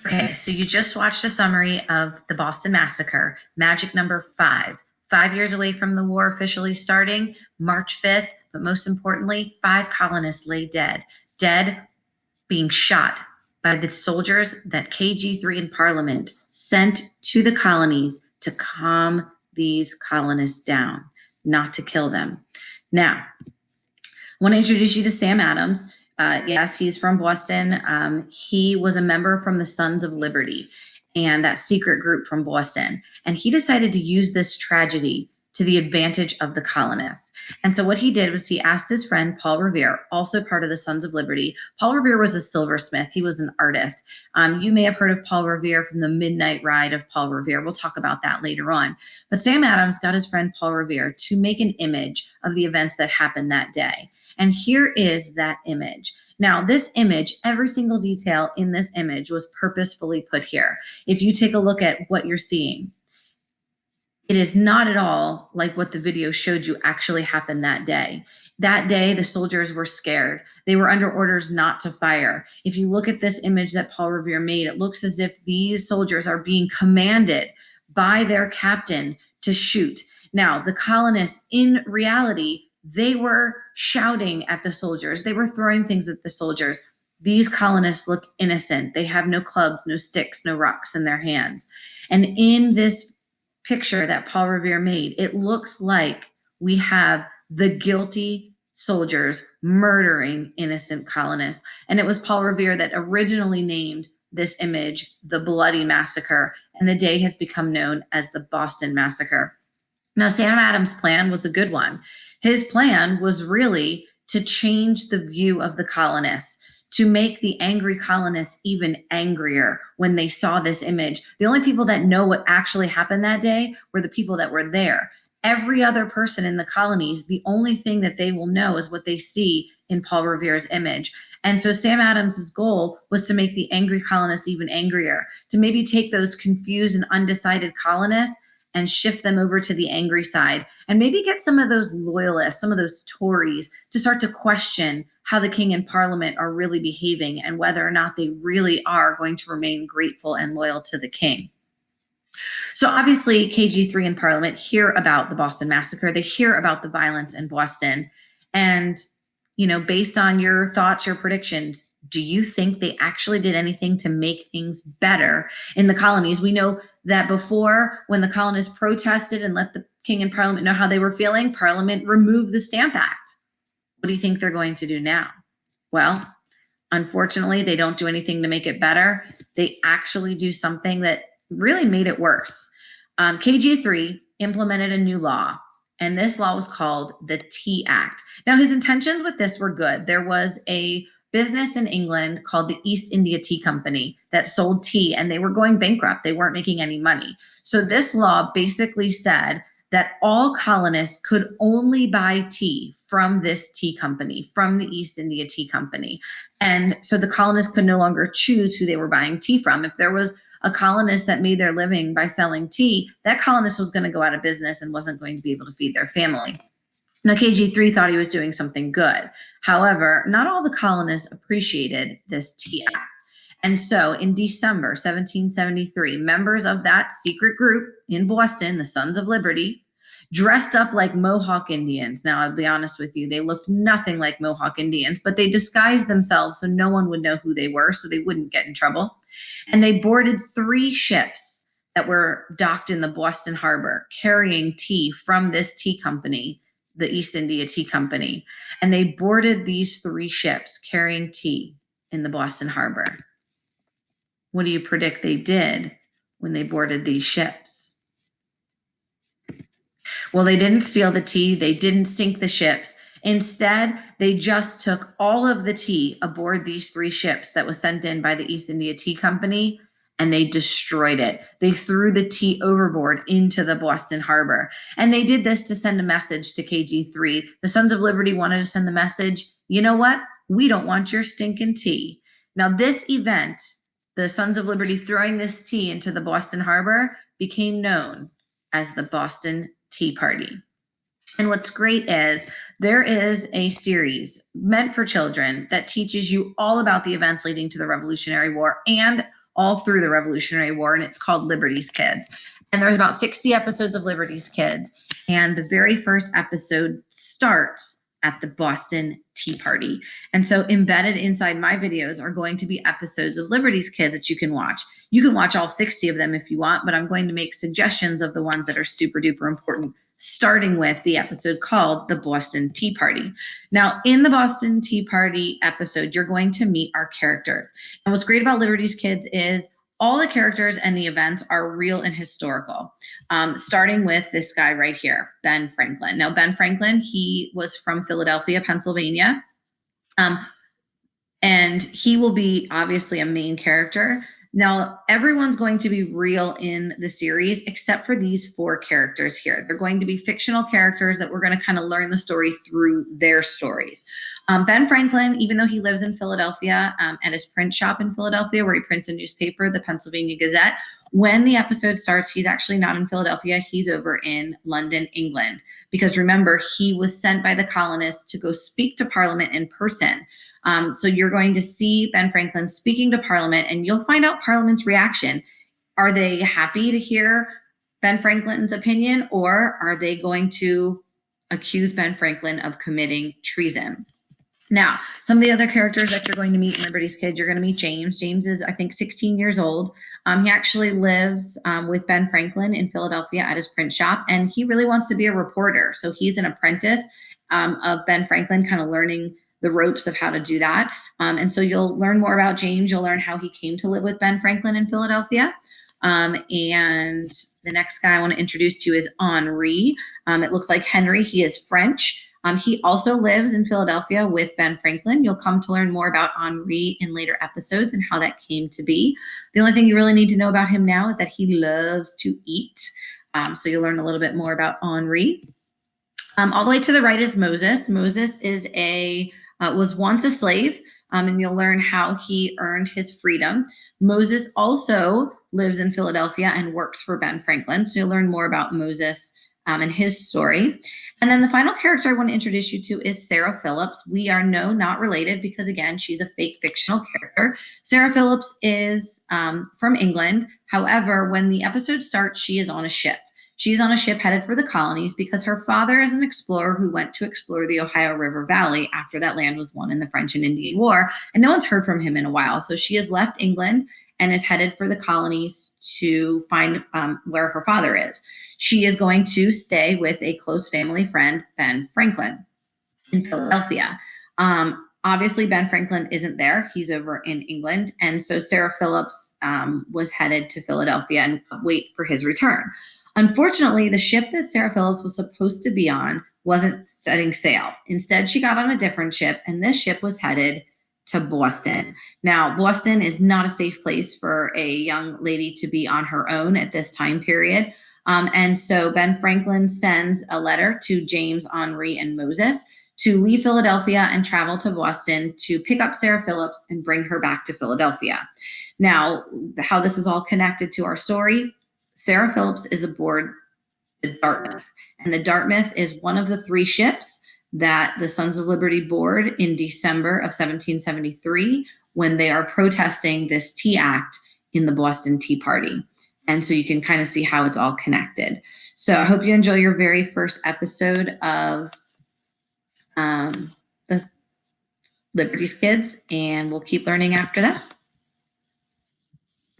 Okay, so you just watched a summary of the Boston Massacre, magic number 5. 5 years away from the war officially starting, March 5th, but most importantly, 5 colonists lay dead being shot by the soldiers that KG3 in Parliament sent to the colonies to calm these colonists down, not to kill them. Now, I want to introduce you to Sam Adams. Yes, he's from Boston. He was a member from the Sons of Liberty and that secret group from Boston. And he decided to use this tragedy to the advantage of the colonists. And so what he did was he asked his friend Paul Revere, also part of the Sons of Liberty. Paul Revere was a silversmith. He was an artist. You may have heard of Paul Revere from the Midnight Ride of Paul Revere. We'll talk about that later on. But Sam Adams got his friend Paul Revere to make an image of the events that happened that day. And here is that image. Now, this image, every single detail in this image was purposefully put here. If you take a look at what you're seeing, it is not at all like what the video showed you actually happened that day. That day, the soldiers were scared. They were under orders not to fire. If you look at this image that Paul Revere made, it looks as if these soldiers are being commanded by their captain to shoot. Now, the colonists, in reality, they were shouting at the soldiers. They were throwing things at the soldiers. These colonists look innocent. They have no clubs, no sticks, no rocks in their hands. And in this picture that Paul Revere made, it looks like we have the guilty soldiers murdering innocent colonists. And it was Paul Revere that originally named this image the Bloody Massacre, and the day has become known as the Boston Massacre. Now, Sam Adams' plan was a good one. His plan was really to change the view of the colonists, to make the angry colonists even angrier when they saw this image. The only people that know what actually happened that day were the people that were there. Every other person in the colonies, the only thing that they will know is what they see in Paul Revere's image. And so Sam Adams's goal was to make the angry colonists even angrier, to maybe take those confused and undecided colonists and shift them over to the angry side, and maybe get some of those loyalists, some of those Tories, to start to question how the king and parliament are really behaving and whether or not they really are going to remain grateful and loyal to the king. So obviously KG3 in Parliament hear about the Boston Massacre. They hear about the violence in Boston. And, based on your thoughts, your predictions, do you think they actually did anything to make things better in the colonies? We know that before, when the colonists protested and let the king and Parliament know how they were feeling, Parliament removed the Stamp Act. What do you think they're going to do now? Well, unfortunately, they don't do anything to make it better. They actually do something that really made it worse. KG3 implemented a new law, and this law was called the Tea Act. Now, his intentions with this were good. There was a business in England called the East India Tea Company that sold tea, and they were going bankrupt. They weren't making any money. So this law basically said that all colonists could only buy tea from this tea company, from the East India Tea Company. And so the colonists could no longer choose who they were buying tea from. If there was a colonist that made their living by selling tea, that colonist was going to go out of business and wasn't going to be able to feed their family. Now, KG3 thought he was doing something good. However, not all the colonists appreciated this Tea Act. And so in December 1773, members of that secret group in Boston, the Sons of Liberty, dressed up like Mohawk Indians. Now, I'll be honest with you, they looked nothing like Mohawk Indians, but they disguised themselves so no one would know who they were, so they wouldn't get in trouble. And they boarded 3 ships that were docked in the Boston Harbor, carrying tea from this tea company, the East India Tea Company. And they boarded these 3 ships carrying tea in the Boston Harbor. What do you predict they did when they boarded these ships? Well, they didn't steal the tea. They didn't sink the ships. Instead, they just took all of the tea aboard these 3 ships that was sent in by the East India Tea Company, and they destroyed it. They threw the tea overboard into the Boston Harbor. And they did this to send a message to KG3. The Sons of Liberty wanted to send the message, you know what? We don't want your stinking tea. Now, this event, the Sons of Liberty throwing this tea into the Boston Harbor, became known as the Boston Tea Party. And what's great is there is a series meant for children that teaches you all about the events leading to the Revolutionary War and all through the Revolutionary War, and it's called Liberty's Kids. And there's about 60 episodes of Liberty's Kids. And the very first episode starts at the Boston Tea Party. And so embedded inside my videos are going to be episodes of Liberty's Kids that you can watch. You can watch all 60 of them if you want, but I'm going to make suggestions of the ones that are super duper important, starting with the episode called The Boston Tea Party. Now, in the Boston Tea Party episode, you're going to meet our characters. And what's great about Liberty's Kids is all the characters and the events are real and historical, starting with this guy right here, Ben Franklin. Now, Ben Franklin, he was from Philadelphia, Pennsylvania, and he will be obviously a main character. Now, everyone's going to be real in the series except for these 4 characters here. They're going to be fictional characters that we're going to kind of learn the story through their stories. Ben Franklin, even though he lives in Philadelphia at his print shop in Philadelphia where he prints a newspaper, the Pennsylvania Gazette, when the episode starts, he's actually not in Philadelphia. He's over in London, England, because remember, he was sent by the colonists to go speak to Parliament in person. So you're going to see Ben Franklin speaking to Parliament, and you'll find out Parliament's reaction. Are they happy to hear Ben Franklin's opinion, or are they going to accuse Ben Franklin of committing treason? Now, some of the other characters that you're going to meet in Liberty's Kids, you're going to meet James. James is, I think, 16 years old. He actually lives with Ben Franklin in Philadelphia at his print shop, and he really wants to be a reporter. So he's an apprentice of Ben Franklin, kind of learning the ropes of how to do that. And so you'll learn more about James. You'll learn how he came to live with Ben Franklin in Philadelphia. And the next guy I want to introduce to you is Henri. It looks like Henry. He is French. He also lives in Philadelphia with Ben Franklin. You'll come to learn more about Henri in later episodes and how that came to be. The only thing you really need to know about him now is that he loves to eat. So you'll learn a little bit more about Henri. All the way to the right is Moses. Moses is was once a slave, and you'll learn how he earned his freedom. Moses also lives in Philadelphia and works for Ben Franklin. So you'll learn more about Moses and his story. And then the final character I want to introduce you to is Sarah Phillips. We are not related because, again, she's a fake fictional character. Sarah Phillips is from England. However, when the episode starts, she is on a ship. She's on a ship headed for the colonies because her father is an explorer who went to explore the Ohio River Valley after that land was won in the French and Indian War, and no one's heard from him in a while. So she has left England and is headed for the colonies to find where her father is. She is going to stay with a close family friend, Ben Franklin, in Philadelphia. Obviously, Ben Franklin isn't there. He's over in England. And so Sarah Phillips was headed to Philadelphia and wait for his return. Unfortunately, the ship that Sarah Phillips was supposed to be on wasn't setting sail. Instead, she got on a different ship, and this ship was headed to Boston. Now, Boston is not a safe place for a young lady to be on her own at this time period. And so Ben Franklin sends a letter to James, Henri, and Moses to leave Philadelphia and travel to Boston to pick up Sarah Phillips and bring her back to Philadelphia. Now, how this is all connected to our story, Sarah Phillips is aboard the Dartmouth, and the Dartmouth is one of the 3 ships that the Sons of Liberty board in December of 1773 when they are protesting this Tea Act in the Boston Tea Party. And so you can kind of see how it's all connected. So I hope you enjoy your very first episode of the Liberty's Kids, and we'll keep learning after that.